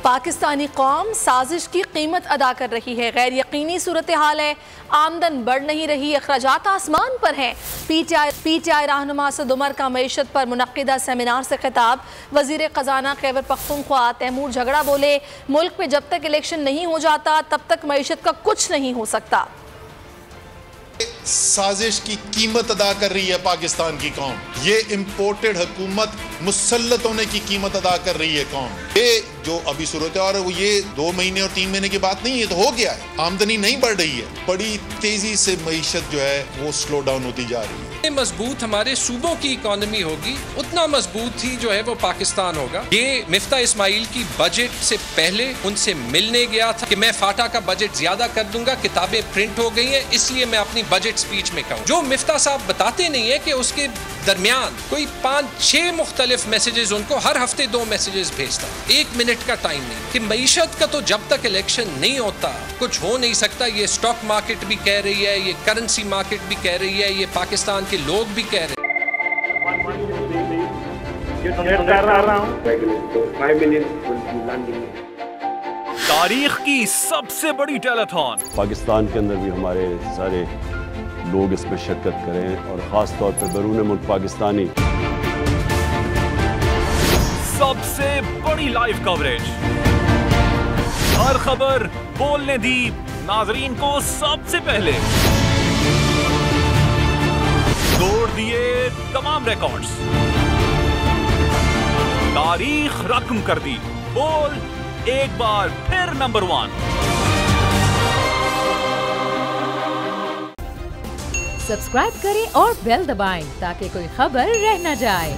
पाकिस्तानी कौम साजिश की कीमत अदा कर रही है। गैर यकीनी सूरत हाल है, आमदन बढ़ नहीं रही, अखराजात आसमान पर हैं। PTI रहनुमा असद उमर का मईशत पर मुनक्किदा सेमिनार से खिताब। वजीर खजाना खैबर पख्तूनख्वा तैमूर झगड़ा बोले, मुल्क में जब तक इलेक्शन नहीं हो जाता तब तक मईशत का कुछ नहीं हो सकता। साजिश की कीमत अदा कर रही है पाकिस्तान की कौम। ये इम्पोर्टेड हुकूमत मुसल्लत होने की कीमत अदा कर रही है कौम। ये जो अभी सूरत है, और ये 2 महीने और 3 महीने की बात नहीं, ये तो हो गया है। आमदनी नहीं बढ़ रही है, बड़ी तेजी से मईशत जो है वो स्लो डाउन होती जा रही है। मजबूत हमारे सूबों की इकोनॉमी होगी, उतना मजबूत ही जो है वो पाकिस्तान होगा। ये मिफ्ता इस्माइल की बजट से पहले उनसे मिलने गया था कि मैं फाटा का बजट ज्यादा कर दूंगा, किताबें प्रिंट हो गई हैं, इसलिए मैं अपनी बजट स्पीच में कहूँ। जो मिफ्ता साहब बताते नहीं है कि उसके दरमियान कोई 5-6 मुख्तलिफ मैसेजेस, उनको हर हफ्ते 2 मैसेजेस भेजता, 1 मिनट का टाइम नहीं। कि मईशत का तो जब तक इलेक्शन नहीं होता कुछ हो नहीं सकता। ये स्टॉक मार्केट भी कह रही है, ये करेंसी मार्केट भी कह रही है, ये पाकिस्तान के लोग भी कह रहे हैं। तारीख की सबसे बड़ी टेलीथॉन, पाकिस्तान के अंदर भी हमारे सारे लोग इसमें शिरकत करें और ख़ास तौर पर बैरून मुल्क पाकिस्तानी। सबसे बड़ी लाइव कवरेज, हर खबर बोलने दी नाजरीन को सबसे पहले, तोड़ दिए तमाम रिकॉर्ड्स, तारीख रकम कर दी, बोल एक बार फिर नंबर 1। सब्सक्राइब करें और बेल दबाएं ताकि कोई खबर रह न जाए।